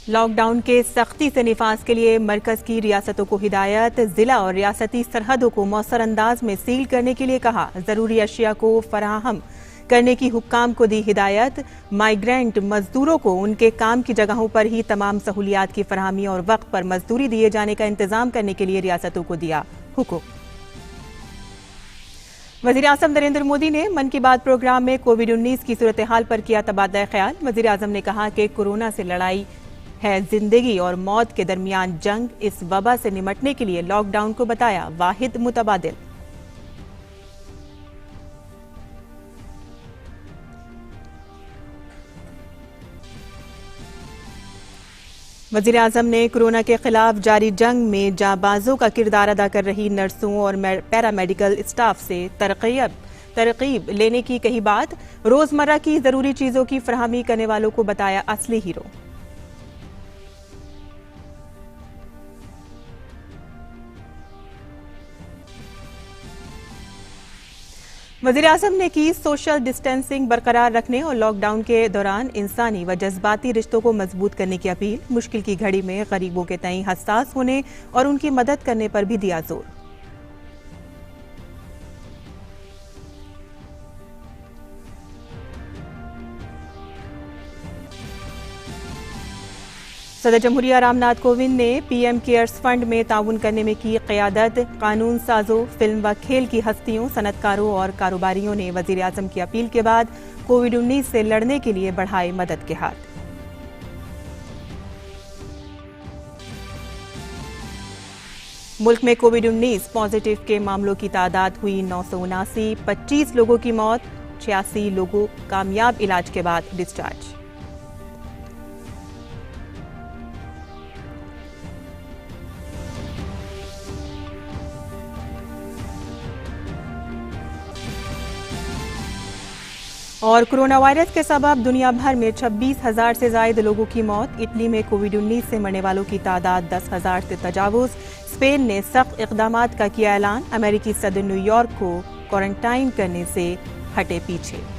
Lockdown के सख्ती से निफाज के लिए मरकज की रियासतों को हिदायत, जिला और रियासती सरहदों को मौसर अंदाज में सील करने के लिए कहा। जरूरी अशिया को फराहम करने की हुक्काम को दी हिदायत। माइग्रेंट मजदूरों को उनके काम की जगहों पर ही तमाम सहूलियात की फराहमी और वक्त पर मजदूरी दिए जाने का इंतजाम करने के लिए रियासतों को दिया हुक्म। वजीर आजम नरेंद्र मोदी ने मन की बात प्रोग्राम में कोविड-19 की सूरत हाल पर किया तबादला ख्याल। वजीर आजम ने कहा कि कोरोना से लड़ाई है जिंदगी और मौत के दरमियान जंग। इस वबा से निमटने के लिए लॉकडाउन को बताया वाहिद मुतबादिल। वजीर आजम ने कोरोना के खिलाफ जारी जंग में जाबाजों का किरदार अदा कर रही नर्सों और पैरामेडिकल स्टाफ से तरकीब लेने की कही बात। रोजमर्रा की जरूरी चीजों की फराहमी करने वालों को बताया असली हीरो। वजीर आजम ने की सोशल डिस्टेंसिंग बरकरार रखने और लॉकडाउन के दौरान इंसानी व जज्बाती रिश्तों को मजबूत करने की अपील। मुश्किल की घड़ी में गरीबों के तई हसास होने और उनकी मदद करने पर भी दिया जोर। सदर जमहूरिया रामनाथ कोविंद ने पीएम केयर्स फंड में ताउन करने में की क़यादत। कानून साजों, फिल्म व खेल की हस्तियों, सनतकारों और कारोबारियों ने वजीर आजम की अपील के बाद कोविड-19 से लड़ने के लिए बढ़ाए मदद के हाथ। मुल्क में कोविड-19 पॉजिटिव के मामलों की तादाद हुई 979, 25 लोगों की मौत, 86 लोगों कामयाब इलाज के बाद डिस्चार्ज। और कोरोना वायरस के सबब दुनिया भर में 26,000 से ज्यादा लोगों की मौत। इटली में कोविड-19 से मरने वालों की तादाद 10,000 से तजावुज। स्पेन ने सख्त इक़दामात का किया ऐलान। अमेरिकी सदर न्यूयॉर्क को क्वारंटाइन करने से हटे पीछे।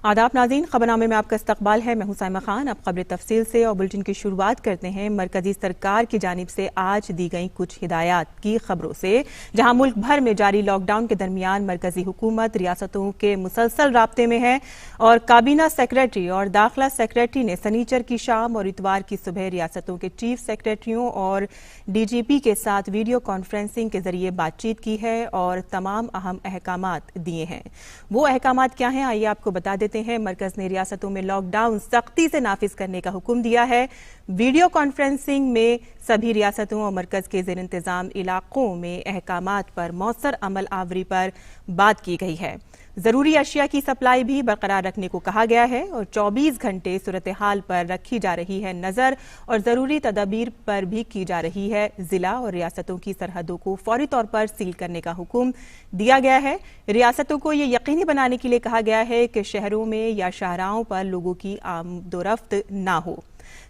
आदाब नाज़रीन, खबरनामे में आपका इस्तकबाल है। मैं हूं साइमा खान। अब खबर तफसील से और बुलेटिन की शुरुआत करते हैं मरकजी सरकार की जानिब से आज दी गई कुछ हिदायत की खबरों से। जहां मुल्क भर में जारी लॉकडाउन के दरमियान मरकजी हुकूमत रियासतों के मुसलसल राब्ते में है और काबीना सेक्रेटरी और दाखिला सेक्रेटरी ने सनीचर की शाम और इतवार की सुबह रियासतों के चीफ सेक्रेटरियों और डीजीपी के साथ वीडियो कॉन्फ्रेंसिंग के जरिए बातचीत की है और तमाम अहम अहकामात दिए हैं। वो अहकामात क्या हैं, आइए आपको बता देते हैं। मरकज ने रियासतों में लॉकडाउन सख्ती से नाफिज करने का हुक्म दिया है। वीडियो कॉन्फ्रेंसिंग में सभी रियासतों और मरकज के ज़ेर इंतजाम इलाकों में अहकामात पर मौसर अमल आवरी पर बात की गई है। जरूरी अशिया की सप्लाई भी बरकरार रखने को कहा गया है और 24 घंटे सूरत हाल पर रखी जा रही है नजर और जरूरी तदाबीर पर भी की जा रही है। जिला और रियासतों की सरहदों को फौरी तौर पर सील करने का हुक्म दिया गया है। रियासतों को ये यकीनी बनाने के लिए कहा गया है कि शहरों में या शाहराहों पर लोगों की आमदोरफ्त ना हो।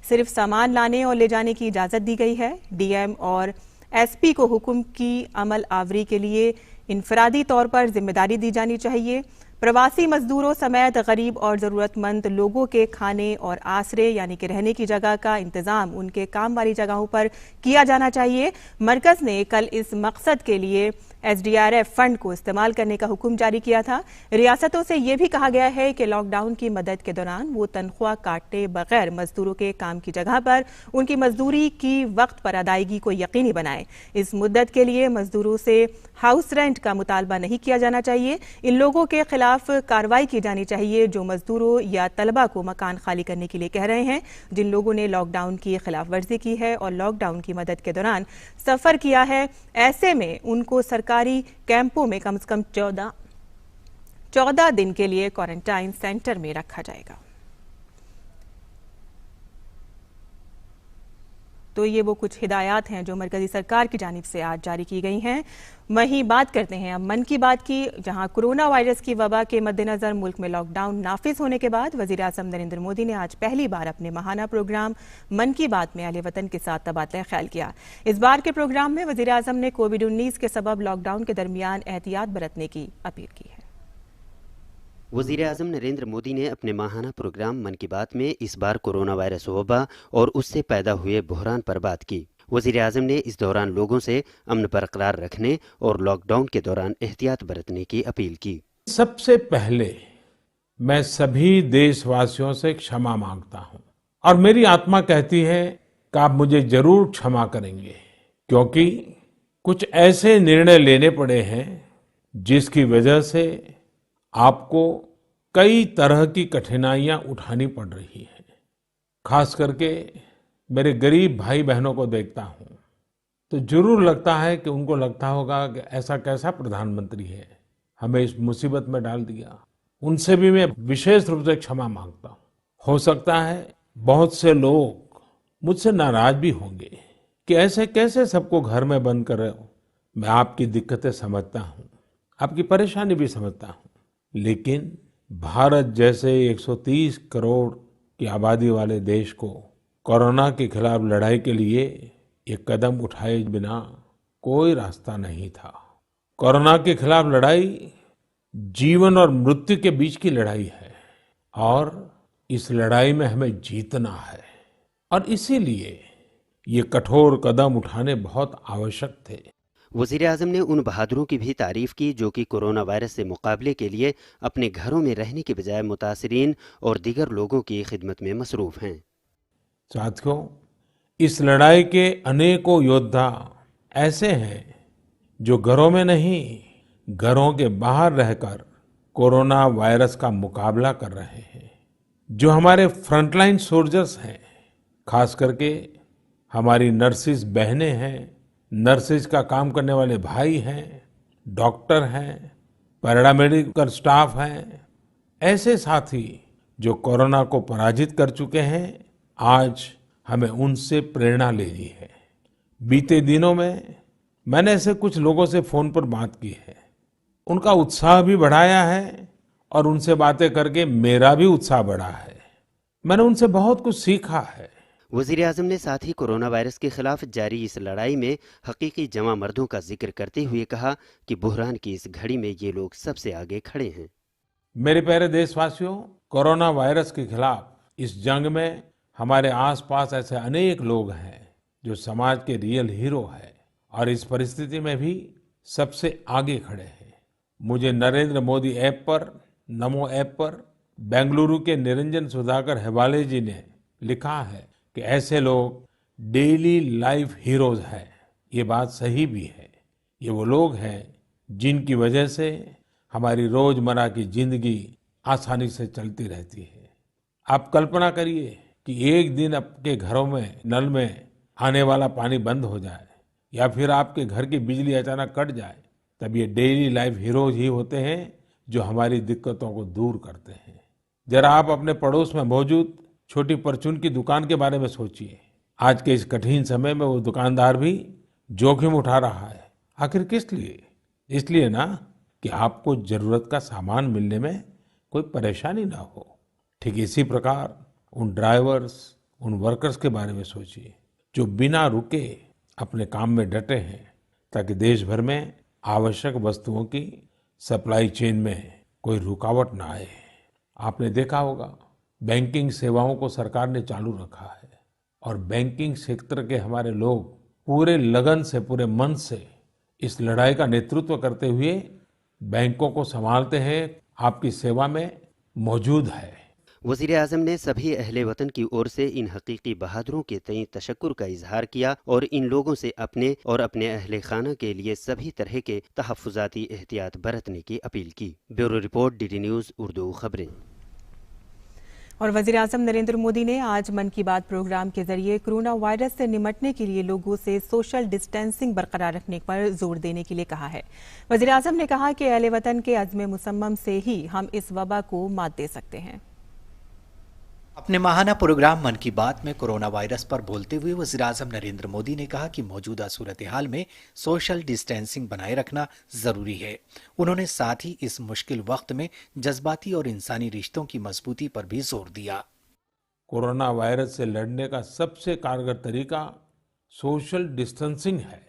सिर्फ सामान लाने और ले जाने की इजाजत दी गई है। डीएम और एसपी को हुक्म की अमल आवरी के लिए इनफरादी तौर पर जिम्मेदारी दी जानी चाहिए। प्रवासी मजदूरों समेत गरीब और जरूरतमंद लोगों के खाने और आसरे यानी कि रहने की जगह का इंतजाम उनके काम वाली जगहों पर किया जाना चाहिए। मरकज ने कल इस मकसद के लिए एसडीआरएफ फंड को इस्तेमाल करने का हुक्म जारी किया था। रियासतों से यह भी कहा गया है कि लॉकडाउन की मदद के दौरान वो तनख्वाह काटे बगैर मजदूरों के काम की जगह पर उनकी मजदूरी की वक्त पर अदायगी को यकीनी बनाए। इस मुद्दत के लिए मजदूरों से हाउस रेंट का मुतालबा नहीं किया जाना चाहिए। इन लोगों के खिलाफ कार्रवाई की जानी चाहिए जो मजदूरों या तलबा को मकान खाली करने के लिए कह रहे हैं। जिन लोगों ने लॉकडाउन की खिलाफ वर्जी की है और लॉकडाउन की मदद के दौरान सफर किया है, ऐसे में उनको सरकारी कैंपों में कम से कम 14 दिन के लिए क्वारंटाइन सेंटर में रखा जाएगा। तो ये वो कुछ हिदायत हैं जो मरकजी सरकार की जानिब से आज जारी की गई हैं। वहीं बात करते हैं अब मन की बात की, जहां कोरोना वायरस की वबा के मद्देनजर मुल्क में लॉकडाउन नाफिज होने के बाद वजीर आजम नरेंद्र मोदी ने आज पहली बार अपने माहाना प्रोग्राम मन की बात में अहले वतन के साथ तबादला ख्याल किया। इस बार के प्रोग्राम में वजीर आजम ने कोविड-19 के सबब लॉकडाउन के दरमियान एहतियात बरतने की अपील की है। वज़ीर-ए-आज़म नरेंद्र मोदी ने अपने माहाना प्रोग्राम मन की बात में इस बार कोरोना वायरस वबा और उससे पैदा हुए बहरान पर बात की। वज़ीर-ए-आज़म ने इस दौरान लोगों से अमन बरकरार रखने और लॉकडाउन के दौरान एहतियात बरतने की अपील की। सबसे पहले मैं सभी देशवासियों से क्षमा मांगता हूं और मेरी आत्मा कहती है कि आप मुझे जरूर क्षमा करेंगे, क्योंकि कुछ ऐसे निर्णय लेने पड़े हैं जिसकी वजह से आपको कई तरह की कठिनाइयां उठानी पड़ रही हैं। खास करके मेरे गरीब भाई बहनों को देखता हूं तो जरूर लगता है कि उनको लगता होगा कि ऐसा कैसा प्रधानमंत्री है, हमें इस मुसीबत में डाल दिया। उनसे भी मैं विशेष रूप से क्षमा मांगता हूं। हो सकता है बहुत से लोग मुझसे नाराज भी होंगे कि ऐसे कैसे सबको घर में बंद कर रहे हो। मैं आपकी दिक्कतें समझता हूं, आपकी परेशानी भी समझता हूं, लेकिन भारत जैसे 130 करोड़ की आबादी वाले देश को कोरोना के खिलाफ लड़ाई के लिए ये कदम उठाए बिना कोई रास्ता नहीं था। कोरोना के खिलाफ लड़ाई जीवन और मृत्यु के बीच की लड़ाई है और इस लड़ाई में हमें जीतना है, और इसीलिए ये कठोर कदम उठाने बहुत आवश्यक थे। वज़ीर-ए-आज़म ने उन बहादुरों की भी तारीफ की जो कि कोरोना वायरस से मुकाबले के लिए अपने घरों में रहने के बजाय मुतासिरीन और दीगर लोगों की खिदमत में मसरूफ हैं। साथियों, इस लड़ाई के अनेकों योद्धा ऐसे हैं जो घरों में नहीं, घरों के बाहर रहकर कोरोना वायरस का मुकाबला कर रहे हैं। जो हमारे फ्रंटलाइन सोल्जर्स हैं, खास करके हमारी नर्सिस बहनें हैं, नर्सिस का काम करने वाले भाई हैं, डॉक्टर हैं, पैरामेडिकल स्टाफ हैं, ऐसे साथी जो कोरोना को पराजित कर चुके हैं, आज हमें उनसे प्रेरणा लेनी है। बीते दिनों में मैंने ऐसे कुछ लोगों से फोन पर बात की है, उनका उत्साह भी बढ़ाया है और उनसे बातें करके मेरा भी उत्साह बढ़ा है। मैंने उनसे बहुत कुछ सीखा है। वज़ीर-ए-आज़म ने साथ ही कोरोना वायरस के खिलाफ जारी इस लड़ाई में हकीकी जवां मर्दों का जिक्र करते हुए कहा कि बुहरान की इस घड़ी में ये लोग सबसे आगे खड़े हैं। मेरे प्यारे देशवासियों, कोरोना वायरस के खिलाफ इस जंग में हमारे आसपास ऐसे अनेक लोग हैं जो समाज के रियल हीरो हैं और इस परिस्थिति में भी सबसे आगे खड़े हैं। मुझे नरेंद्र मोदी ऐप पर, नमो ऐप पर बेंगलुरु के निरंजन सुधाकर हेबाले जी ने लिखा है कि ऐसे लोग डेली लाइफ हीरोज हैं। ये बात सही भी है। ये वो लोग हैं जिनकी वजह से हमारी रोजमर्रा की जिंदगी आसानी से चलती रहती है। आप कल्पना करिए कि एक दिन आपके घरों में नल में आने वाला पानी बंद हो जाए या फिर आपके घर की बिजली अचानक कट जाए, तब ये डेली लाइफ हीरोज ही होते हैं जो हमारी दिक्कतों को दूर करते हैं। जरा आप अपने पड़ोस में मौजूद छोटी परचून की दुकान के बारे में सोचिए। आज के इस कठिन समय में वो दुकानदार भी जोखिम उठा रहा है। आखिर किस लिए? इसलिए ना कि आपको जरूरत का सामान मिलने में कोई परेशानी ना हो। ठीक इसी प्रकार उन ड्राइवर्स, उन वर्कर्स के बारे में सोचिए जो बिना रुके अपने काम में डटे हैं ताकि देश भर में आवश्यक वस्तुओं की सप्लाई चेन में कोई रुकावट ना आए। आपने देखा होगा बैंकिंग सेवाओं को सरकार ने चालू रखा है और बैंकिंग सेक्टर के हमारे लोग पूरे लगन से, पूरे मन से इस लड़ाई का नेतृत्व करते हुए बैंकों को संभालते हैं, आपकी सेवा में मौजूद है। वज़ीर-ए-आज़म ने सभी अहले वतन की ओर से इन हकीकी बहादुरों के तय तशक्कुर का इजहार किया और इन लोगों से अपने और अपने अहले खाना के लिए सभी तरह के तहफ़्फ़ुज़ाती एहतियात बरतने की अपील की। Bureau report, DD news Urdu खबरें। और वज़ीर-ए-आज़म नरेंद्र मोदी ने आज मन की बात प्रोग्राम के जरिए कोरोना वायरस से निपटने के लिए लोगों से सोशल डिस्टेंसिंग बरकरार रखने पर जोर देने के लिए कहा है। वज़ीर-ए-आज़म ने कहा कि अहले वतन के अज़्म मुसम्मम से ही हम इस वबा को मात दे सकते हैं। अपने माहाना प्रोग्राम मन की बात में कोरोना वायरस पर बोलते हुए वज़ीर-ए-आज़म नरेंद्र मोदी ने कहा कि मौजूदा सूरत हाल में सोशल डिस्टेंसिंग बनाए रखना जरूरी है। उन्होंने साथ ही इस मुश्किल वक्त में जज्बाती और इंसानी रिश्तों की मजबूती पर भी जोर दिया। कोरोना वायरस से लड़ने का सबसे कारगर तरीका सोशल डिस्टेंसिंग है,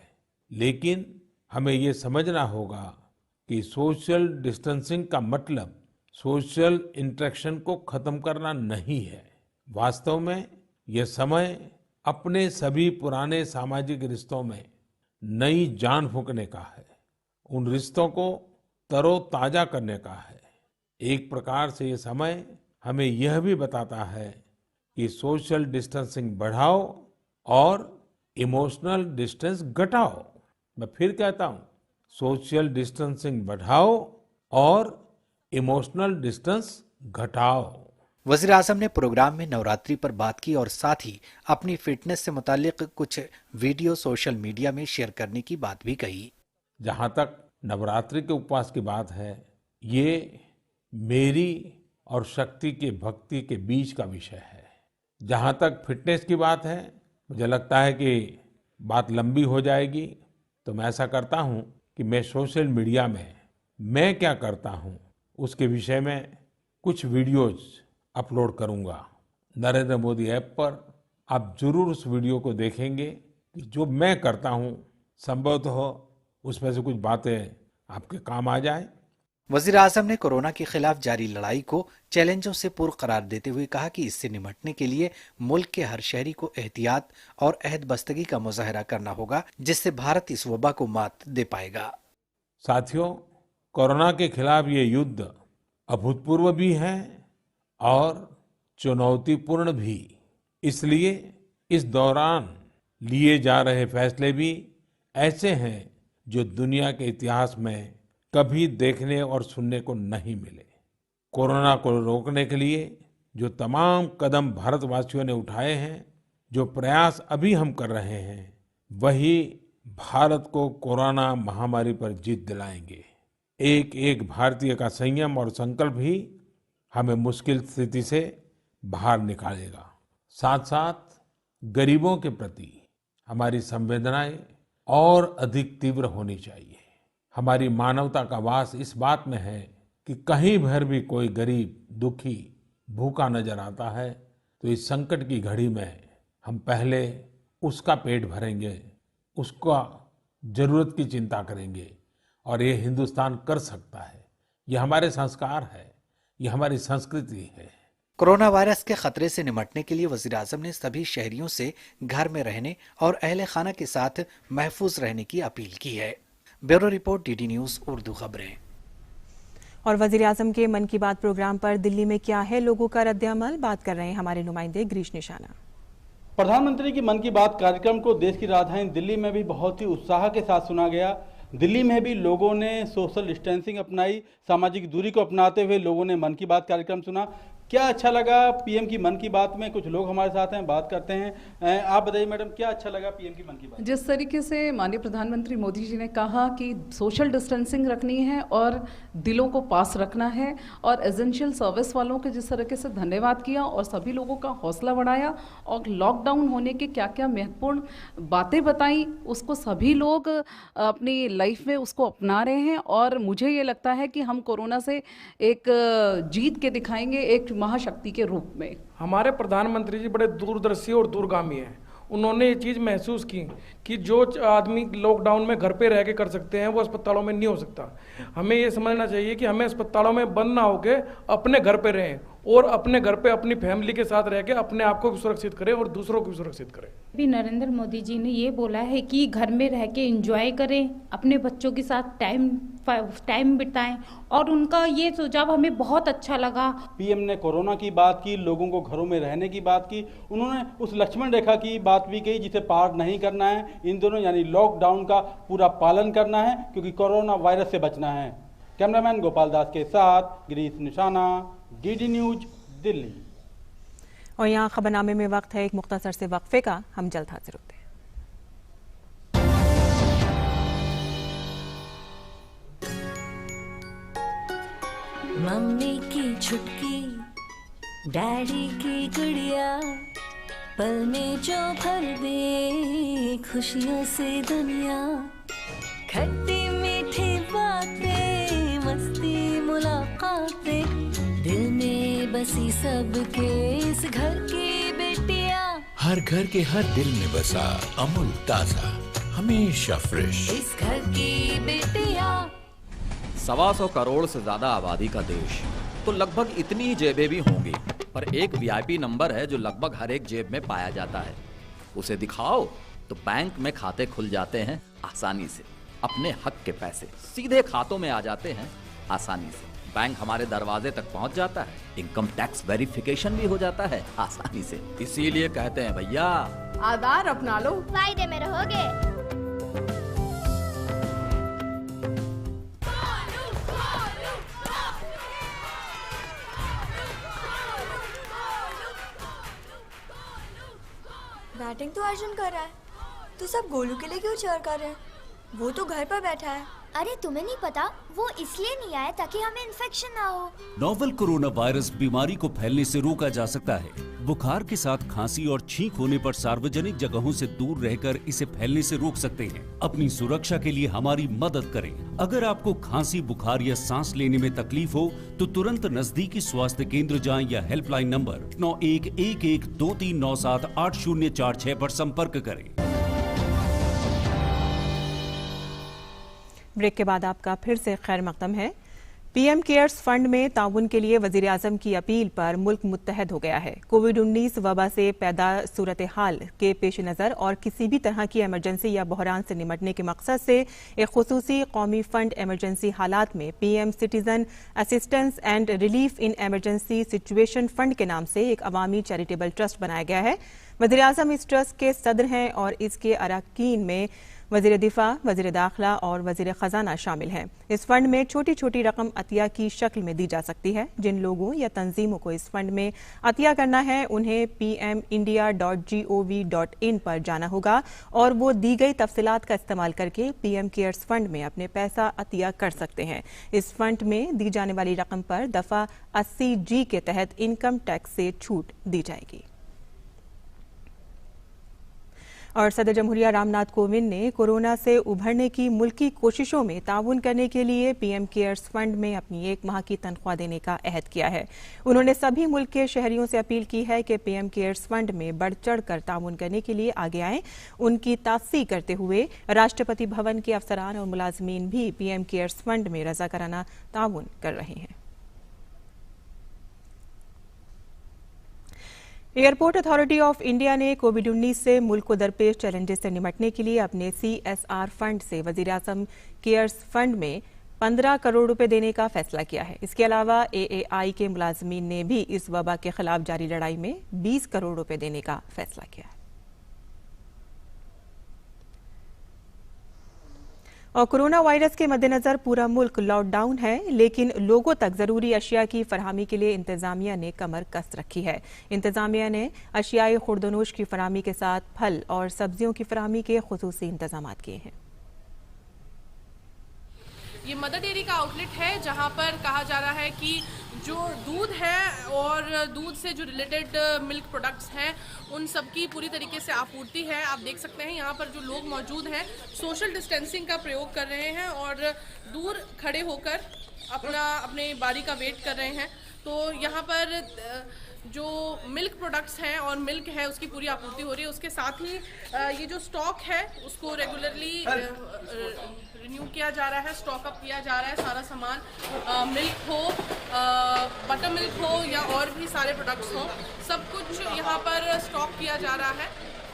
लेकिन हमें ये समझना होगा कि सोशल डिस्टेंसिंग का मतलब सोशल इंटरेक्शन को खत्म करना नहीं है। वास्तव में यह समय अपने सभी पुराने सामाजिक रिश्तों में नई जान फूंकने का है, उन रिश्तों को तरोताजा करने का है। एक प्रकार से ये समय हमें यह भी बताता है कि सोशल डिस्टेंसिंग बढ़ाओ और इमोशनल डिस्टेंस घटाओ। मैं फिर कहता हूँ, सोशल डिस्टेंसिंग बढ़ाओ और इमोशनल डिस्टेंस घटाओ। वजीर आजम ने प्रोग्राम में नवरात्रि पर बात की और साथ ही अपनी फिटनेस से मुतालिक कुछ वीडियो सोशल मीडिया में शेयर करने की बात भी कही। जहां तक नवरात्रि के उपवास की बात है, ये मेरी और शक्ति के भक्ति के बीच का विषय है। जहां तक फिटनेस की बात है, मुझे लगता है कि बात लंबी हो जाएगी, तो मैं ऐसा करता हूं कि मैं सोशल मीडिया में मैं क्या करता हूं उसके विषय में कुछ वीडियोज अपलोड करूंगा। नरेंद्र मोदी ऐप पर आप जरूर उस वीडियो को देखेंगे कि जो मैं करता हूं, संभवतः उसमें से कुछ बातें आपके काम आ जाए। वजीर आजम ने कोरोना के खिलाफ जारी लड़ाई को चैलेंजों से पूर्ण करार देते हुए कहा कि इससे निपटने के लिए मुल्क के हर शहरी को एहतियात और अहद बस्तगी का मुजाहरा करना होगा, जिससे भारत इस वबा को मात दे पाएगा। साथियों, कोरोना के खिलाफ ये युद्ध अभूतपूर्व भी है और चुनौतीपूर्ण भी। इसलिए इस दौरान लिए जा रहे फैसले भी ऐसे हैं जो दुनिया के इतिहास में कभी देखने और सुनने को नहीं मिले। कोरोना को रोकने के लिए जो तमाम कदम भारतवासियों ने उठाए हैं, जो प्रयास अभी हम कर रहे हैं, वही भारत को कोरोना महामारी पर जीत दिलाएंगे। एक एक भारतीय का संयम और संकल्प ही हमें मुश्किल स्थिति से बाहर निकालेगा। साथ साथ गरीबों के प्रति हमारी संवेदनाएं और अधिक तीव्र होनी चाहिए। हमारी मानवता का वास इस बात में है कि कहीं भर भी कोई गरीब, दुखी, भूखा नजर आता है तो इस संकट की घड़ी में हम पहले उसका पेट भरेंगे, उसका जरूरत की चिंता करेंगे। और ये हिंदुस्तान कर सकता है। ये हमारे संस्कार है, ये हमारी संस्कृति है। कोरोना वायरस के खतरे से निपटने के लिए वजीर आजम ने सभी शहरियों से घर में रहने और अहले खाना के साथ महफूज रहने की अपील की है। Bureau report, DD news Urdu खबरें। और वजीर आजम के मन की बात प्रोग्राम पर दिल्ली में क्या है लोगों का रद्द-ए-अमल, बात कर रहे हैं हमारे नुमाइंदे ग्रीश निशाना। प्रधानमंत्री की मन की बात कार्यक्रम को देश की राजधानी दिल्ली में भी बहुत ही उत्साह के साथ सुना गया। दिल्ली में भी लोगों ने सोशल डिस्टेंसिंग अपनाई, सामाजिक दूरी को अपनाते हुए लोगों ने मन की बात कार्यक्रम सुना। क्या अच्छा लगा पीएम की मन की बात में? कुछ लोग हमारे साथ हैं, बात करते हैं। आप बताइए मैडम, क्या अच्छा लगा पीएम की मन की बात? जिस तरीके से माननीय प्रधानमंत्री मोदी जी ने कहा कि सोशल डिस्टेंसिंग रखनी है और दिलों को पास रखना है, और एसेंशियल सर्विस वालों के जिस तरीके से धन्यवाद किया और सभी लोगों का हौसला बढ़ाया और लॉकडाउन होने के क्या क्या महत्वपूर्ण बातें बताई, उसको सभी लोग अपनी लाइफ में उसको अपना रहे हैं। और मुझे ये लगता है कि हम कोरोना से एक जीत के दिखाएंगे, एक महाशक्ति के रूप में। हमारे प्रधानमंत्री जी बड़े दूरदर्शी और दूरगामी हैं। उन्होंने ये चीज़ महसूस की कि जो आदमी लॉकडाउन में घर पे रह के कर सकते हैं वो अस्पतालों में नहीं हो सकता। हमें ये समझना चाहिए कि हमें अस्पतालों में बंद ना होके अपने घर पे रहें और अपने घर पे अपनी फैमिली के साथ रह के अपने आप को भी सुरक्षित करें और दूसरों को भी सुरक्षित करें। भी नरेंद्र मोदी जी ने ये बोला है कि घर में रह के एंजॉय करें, अपने बच्चों के साथ टाइम बिताएं, और उनका ये सुझाव हमें बहुत अच्छा लगा। पीएम ने कोरोना की बात की, लोगों को घरों में रहने की बात की, उन्होंने उस लक्ष्मण रेखा की बात भी कही जिसे पार नहीं करना है। इन दोनों यानी लॉकडाउन का पूरा पालन करना है क्योंकि कोरोना वायरस से बचना है। कैमरामैन गोपाल दास के साथ गिरीश निशाना, डीडी न्यूज दिल्ली। और यहाँ खबरनामे में वक्त है एक मुख्तसर से वक्फे का, हम जल्द हाजिर होते हैं। मम्मी की छुटकी, डैडी की गुड़िया, पल में जो भर दे खुशियों से दुनिया। खट्टी मीठी बातें, मस्ती मुलाकातें, दिल में बसी सबके इस घर की बेटिया। हर घर के हर दिल में बसा अमूल ताजा, हमेशा फ्रेश। इस घर की बेटिया। 125 करोड़ से ज्यादा आबादी का देश, तो लगभग इतनी ही जेबें भी होंगी, पर एक वीआईपी नंबर है जो लगभग हर एक जेब में पाया जाता है। उसे दिखाओ तो बैंक में खाते खुल जाते हैं आसानी से, अपने हक के पैसे सीधे खातों में आ जाते हैं आसानी से, बैंक हमारे दरवाजे तक पहुंच जाता है, इनकम टैक्स वेरिफिकेशन भी हो जाता है आसानी से। इसीलिए कहते हैं भैया आधार अपना लो, फायदे में रहोगे। बैटिंग तो अर्जुन कर रहा है, तो सब गोलू के लिए क्यों चीयर कर रहे हैं? वो तो घर पर बैठा है। अरे तुम्हें नहीं पता, वो इसलिए नहीं आया ताकि हमें इन्फेक्शन ना हो। नोवेल कोरोना वायरस बीमारी को फैलने से रोका जा सकता है। बुखार के साथ खांसी और छींक होने पर सार्वजनिक जगहों से दूर रहकर इसे फैलने से रोक सकते हैं। अपनी सुरक्षा के लिए हमारी मदद करें। अगर आपको खांसी, बुखार या सांस लेने में तकलीफ हो तो तुरंत नजदीकी स्वास्थ्य केंद्र जाएं या हेल्पलाइन नंबर 911123978046 पर संपर्क करें। ब्रेक के बाद आपका फिर से खैर मकदम है। पीएम केयर्स फंड में ताउन के लिए वजीर आजम की अपील पर मुल्क मुत्तहद हो गया है। कोविड-19 वबा से पैदा सूरत हाल के पेश नज़र और किसी भी तरह की इमरजेंसी या बहरान से निमटने के मकसद से एक खुसूसी कौमी फंड इमरजेंसी हालात में PM citizen assistance and relief in emergency situation fund के नाम से एक अवामी चैरिटेबल ट्रस्ट बनाया गया है। वजीर आजम इस ट्रस्ट के सदर हैं और इसके अरकान में वजीर दिफा, वजीर दाखिला और वजीर खजाना शामिल हैं। इस फंड में छोटी छोटी रकम अतिया की शक्ल में दी जा सकती है। जिन लोगों या तंजीमों को इस फंड में अतिया करना है उन्हें pmindia.gov.in पर जाना होगा और वो दी गई तफसीलात का इस्तेमाल करके पीएम केयर्स फंड में अपने पैसा अतिया कर सकते हैं। इस फंड में दी जाने वाली रकम पर दफा 80G के तहत इनकम टैक्स से छूट दी जाएगी। और सदर जमहूरिया रामनाथ कोविंद ने कोरोना से उभरने की मुल्की कोशिशों में ताउन करने के लिए पीएम केयर्स फंड में अपनी 1 माह की तनख्वाह देने का अहद किया है। उन्होंने सभी मुल्क के शहरियों से अपील की है कि पीएम केयर्स फंड में बढ़ चढ़ कर ताउन करने के लिए आगे आएं। उनकी तासीह करते हुए राष्ट्रपति भवन के अफसरान और मुलाजमीन भी पीएम केयर्स फंड में रजाकाराना ताउन कर रहे हैं। एयरपोर्ट अथॉरिटी ऑफ इंडिया ने कोविड-19 से मुल्क को दरपेश चैलेंजेस से निमटने के लिए अपने CSR फंड से वजीर आजम केयर्स फंड में 15 करोड़ रुपए देने का फैसला किया है। इसके अलावा AAI के मुलाजमीन ने भी इस वबा के खिलाफ जारी लड़ाई में 20 करोड़ रुपए देने का फैसला किया है। और कोरोना वायरस के मद्देनजर पूरा मुल्क लॉकडाउन है, लेकिन लोगों तक जरूरी अशिया की फराहमी के लिए इंतजामिया ने कमर कस रखी है। इंतजामिया ने अशियाई खुर्दनोश की फराहमी के साथ फल और सब्जियों की फराहमी के खुसूसी इंतजाम किए हैं। ये मदर डेयरी का आउटलेट है जहां पर कहा जा रहा है कि जो दूध है और दूध से जो रिलेटेड मिल्क प्रोडक्ट्स हैं उन सब की पूरी तरीके से आपूर्ति है। आप देख सकते हैं यहाँ पर जो लोग मौजूद हैं सोशल डिस्टेंसिंग का प्रयोग कर रहे हैं और दूर खड़े होकर अपने बारी का वेट कर रहे हैं। तो यहाँ पर जो मिल्क प्रोडक्ट्स हैं और मिल्क है उसकी पूरी आपूर्ति हो रही है। उसके साथ ही ये जो स्टॉक है उसको रेगुलरली रिन्यू किया जा रहा है, स्टॉक अप किया जा रहा है। सारा सामान मिल्क हो, बटर मिल्क हो या और भी सारे प्रोडक्ट्स हो, सब कुछ यहाँ पर स्टॉक किया जा रहा है।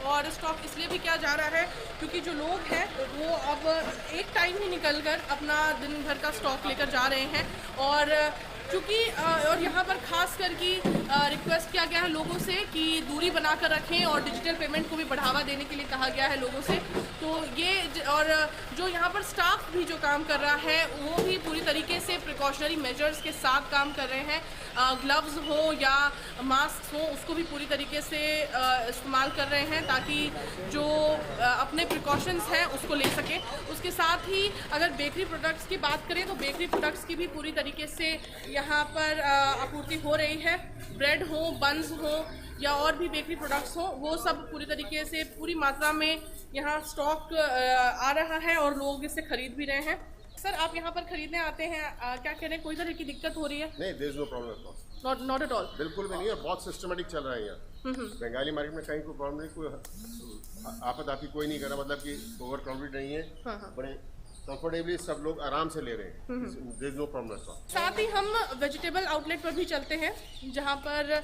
और स्टॉक इसलिए भी किया जा रहा है क्योंकि जो लोग हैं वो अब एक टाइम ही निकलकर अपना दिन भर का स्टॉक लेकर जा रहे हैं। और क्योंकि और यहाँ पर खास करके रिक्वेस्ट किया गया है लोगों से कि दूरी बनाकर रखें और डिजिटल पेमेंट को भी बढ़ावा देने के लिए कहा गया है लोगों से। तो ये और जो यहाँ पर स्टाफ भी जो काम कर रहा है वो भी पूरी तरीके से प्रिकॉशनरी मेजर्स के साथ काम कर रहे हैं। ग्लव्स हो या मास्क हो उसको भी पूरी तरीके से इस्तेमाल कर रहे हैं ताकि जो अपने प्रिकॉशंस हैं उसको ले सकें। उसके साथ ही अगर बेकरी प्रोडक्ट्स की बात करें तो बेकरी प्रोडक्ट्स की भी पूरी तरीके से यहाँ पर आपूर्ति हो रही है। ब्रेड हो, बन्स हो या और भी बेकरी प्रोडक्ट्स हो वो सब पूरी तरीके से पूरी मात्रा में यहाँ स्टॉक आ रहा है और लोग इसे खरीद भी रहे हैं। सर आप यहाँ पर खरीदने आते हैं, क्या कह रहे हैं, कोई तरह की दिक्कत हो रही है? नहीं, there is no problem at all. Not at all, बिल्कुल भी नहीं है। बहुत सिस्टमेटिक चल रहा है यहाँ। बंगाली मार्केट में कहीं कोई प्रॉब्लम नहीं, कोई आपद आपकी कोई नहीं कर रहा, मतलब कि ओवर क्राउडेड नहीं है। बड़े कंफर्टेबली सब लोग आराम से ले रहे हैं, देयर इज नो प्रॉब्लम। साथ ही हम वेजिटेबल आउटलेट पर भी चलते हैं जहां पर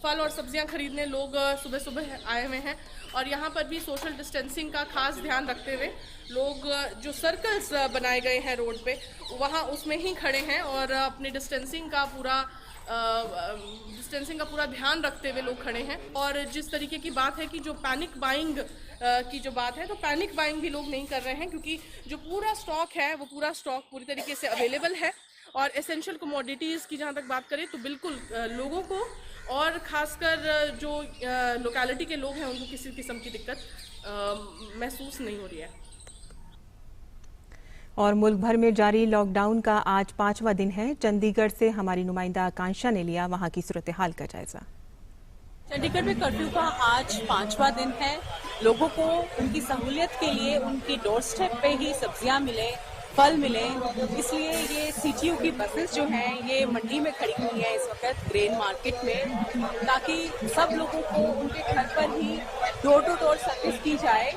फल और सब्जियां खरीदने लोग सुबह सुबह आए हुए हैं और यहां पर भी सोशल डिस्टेंसिंग का खास ध्यान रखते हुए लोग जो सर्कल्स बनाए गए हैं रोड पे वहां उसमें ही खड़े हैं और अपनी डिस्टेंसिंग का पूरा ध्यान रखते हुए लोग खड़े हैं। और जिस तरीके की बात है कि जो पैनिक बाइंग की जो बात है तो पैनिक बाइंग भी लोग नहीं कर रहे हैं क्योंकि जो पूरा स्टॉक है वो पूरा स्टॉक पूरी तरीके से अवेलेबल है। और एसेंशियल कमोडिटीज़ की जहाँ तक बात करें तो बिल्कुल लोगों को और ख़ासकर जो लोकेलिटी के लोग हैं उनको किसी किस्म की दिक्कत महसूस नहीं हो रही है। और मुल्क भर में जारी लॉकडाउन का आज 5वां दिन है। चंडीगढ़ से हमारी नुमाइंदा आकांक्षा ने लिया वहां की सूरत हाल का जायजा। चंडीगढ़ में कर्फ्यू का आज 5वां दिन है। लोगों को उनकी सहूलियत के लिए उनकी डोर स्टेप पे ही सब्जियां मिले, फल मिले, इसलिए ये सीटीयू की बसेस जो हैं ये मंडी में खड़ी हुई हैं इस वक्त ग्रेन मार्केट में, ताकि सब लोगों को उनके घर पर ही डोर टू डोर सर्विस की जाए।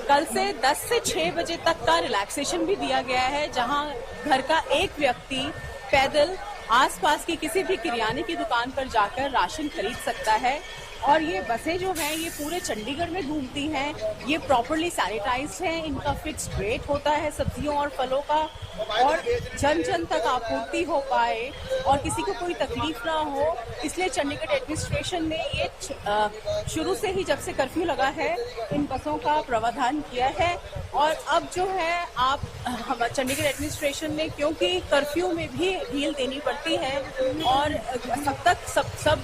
कल से 10 से 6 बजे तक का रिलैक्सेशन भी दिया गया है, जहां घर का एक व्यक्ति पैदल आसपास की किसी भी किराने की दुकान पर जाकर राशन खरीद सकता है। और ये बसें जो हैं ये पूरे चंडीगढ़ में घूमती हैं, ये प्रॉपर्ली सैनिटाइज्ड हैं, इनका फिक्स्ड रेट होता है सब्जियों और फलों का, और जन जन तक आपूर्ति हो पाए और किसी को कोई तकलीफ ना हो, इसलिए चंडीगढ़ एडमिनिस्ट्रेशन ने ये शुरू से ही जब से कर्फ्यू लगा है इन बसों का प्रावधान किया है। और अब जो है आप चंडीगढ़ एडमिनिस्ट्रेशन ने, क्योंकि कर्फ्यू में भी ढील देनी पड़ती है और सब तक सब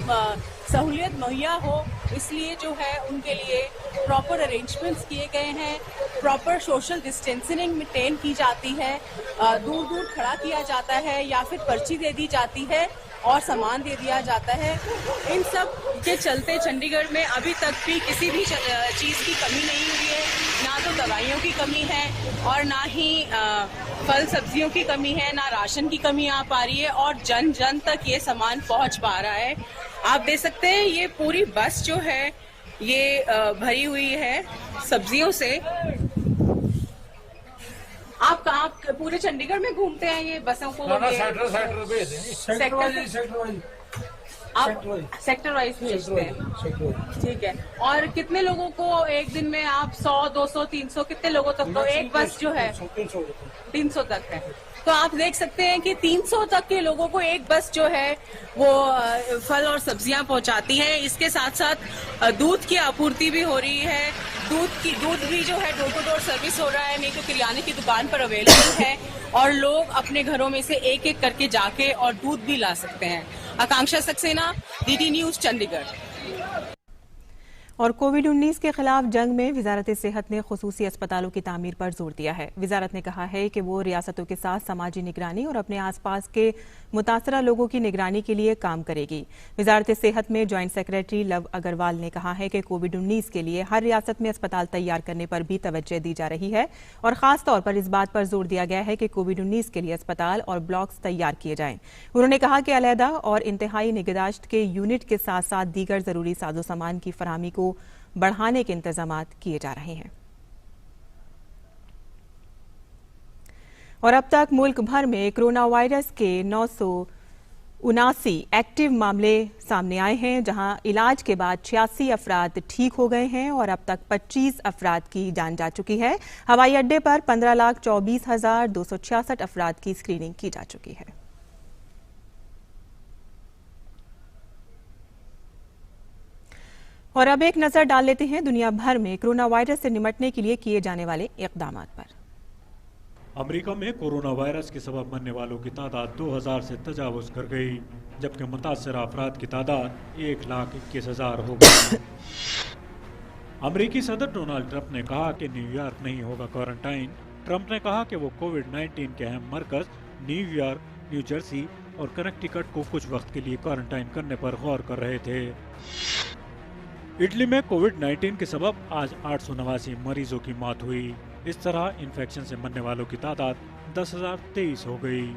सहूलियत मुहैया हो, इसलिए जो है उनके लिए प्रॉपर अरेंजमेंट्स किए गए हैं, प्रॉपर सोशल डिस्टेंसिंग मेंटेन की जाती है, दूर दूर खड़ा किया जाता है या फिर पर्ची दे दी जाती है और सामान दे दिया जाता है। इन सब के चलते चंडीगढ़ में अभी तक भी किसी भी चीज़ की कमी नहीं हुई है, ना तो दवाइयों की कमी है और ना ही फल सब्जियों की कमी है, ना राशन की कमी आ पा रही है और जन जन तक ये सामान पहुंच पा रहा है। आप देख सकते हैं ये पूरी बस जो है ये भरी हुई है सब्जियों से। आप कहाँ पूरे चंडीगढ़ में घूमते हैं ये बसों को? सेक्टर वाइज भेजते हैं, ठीक है। और कितने लोगों को एक दिन में आप 100, 200, 300 कितने लोगों तक तो एक बस जो है 300 तक है, तो आप देख सकते हैं कि 300 तक के लोगों को एक बस जो है वो फल और सब्जियां पहुंचाती है। इसके साथ साथ दूध की आपूर्ति भी हो रही है, दूध भी जो है डोर टू डोर सर्विस हो रहा है, नहीं तो किराने की दुकान पर अवेलेबल है और लोग अपने घरों में से एक एक करके जाके और दूध भी ला सकते हैं। आकांक्षा सक्सेना, डीडी न्यूज, चंडीगढ़। और कोविड-19 के खिलाफ जंग में वजारत सेहत ने खुसूसी अस्पतालों की तामीर पर जोर दिया है। वजारत ने कहा है कि वो रियासतों के साथ समाजी निगरानी और अपने आसपास के मुतासरा लोगों की निगरानी के लिए काम करेगी। वजारत सेहत में ज्वाइंट सेक्रेटरी लव अग्रवाल ने कहा है कि कोविड-19 के लिए हर रियासत में अस्पताल तैयार करने पर भी तवज्जो दी जा रही है और खास तौर पर इस बात पर जोर दिया गया है कि कोविड-19 के लिए अस्पताल और ब्लॉक्स तैयार किए जाएं। उन्होंने कहा कि अलहदा और इंतहाई निगहदाश्त के यूनिट के साथ साथ दीगर जरूरी साजो सामान की फराहमी को बढ़ाने के इंतजाम किए जा रहे हैं। और अब तक मुल्क भर में कोरोना वायरस के 979 एक्टिव मामले सामने आए हैं, जहां इलाज के बाद 86 अफराद ठीक हो गए हैं और अब तक 25 अफराद की जान जा चुकी है। हवाई अड्डे पर 15,24,266 अफराद की स्क्रीनिंग की जा चुकी है। और अब एक नजर डाल लेते हैं दुनिया भर में कोरोना वायरस से निपटने के लिए किए जाने वाले इक़दामात पर। अमेरिका में कोरोना वायरस के सबब मरने वालों की तादाद 2000 से तजावुज कर गई, जबकि मुतासरा अफराद की तादाद 1,21,000 हो गई। अमेरिकी सदर डोनाल्ड ट्रंप ने कहा कि न्यूयॉर्क नहीं होगा क्वारंटाइन। ट्रंप ने कहा कि वो कोविड-19 के अहम मरकज न्यूयॉर्क, न्यू जर्सी और कनेक्टिकट को कुछ वक्त के लिए क्वारंटाइन करने पर गौर कर रहे थे। इटली में कोविड-19 के सबब आज 889 मरीजों की मौत हुई। इस तरह इन्फेक्शन से मरने वालों की तादाद 10,023 हो गई।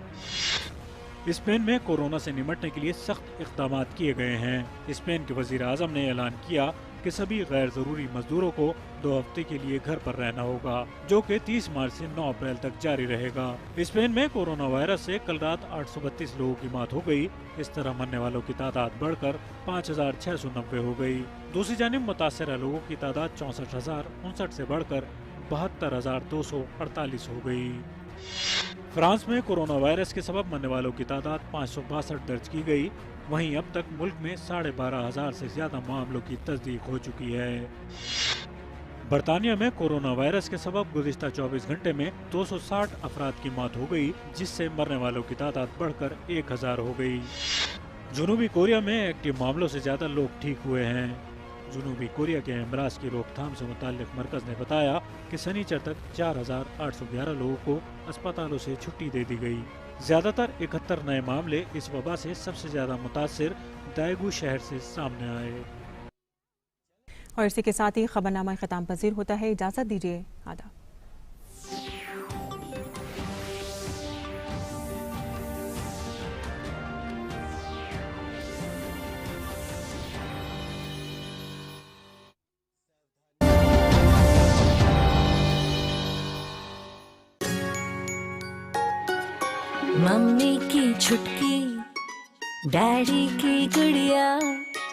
स्पेन में कोरोना से निपटने के लिए सख्त इक़दाम किए गए हैं। स्पेन के वज़ीर आज़म ने ऐलान किया कि सभी गैर जरूरी मजदूरों को 2 हफ्ते के लिए घर पर रहना होगा, जो कि 30 मार्च से 9 अप्रैल तक जारी रहेगा। स्पेन में कोरोना वायरस से कल रात 832 लोगों की मौत हो गई। इस तरह मरने वालों की तादाद बढ़कर 5,690 हो गई। दूसरी जानिब मुतासरा लोगों की तादाद 64,059 से बढ़कर 72,248 हो गई। फ्रांस में कोरोना वायरस के सबब मरने वालों की तादाद 562 दर्ज की गई। वहीं अब तक मुल्क में 12,500 से ज्यादा मामलों की तस्दीक हो चुकी है। बर्तानिया में कोरोना वायरस के सबब गुज़िश्ता 24 घंटे में 260 अफराद की मौत हो गई, जिससे मरने वालों की तादाद बढ़कर 1,000 हो गई। जनूबी कोरिया में एक्टिव मामलों से ज्यादा लोग ठीक हुए हैं। जनूबी कोरिया के अमराज की रोकथाम से मुताल्लिक मरकज ने बताया कि शनिचर तक 4,811 लोगों को अस्पतालों से छुट्टी दे दी गई। ज्यादातर 71 नए मामले इस वबा से सबसे ज्यादा मुतासिर दाएगू शहर से सामने आए। और इसी के साथ ही खबरनामा ख़त्म पजीर होता है। इजाज़त दीजिए, आदाब। मम्मी की छुटकी, डैडी की गुड़िया,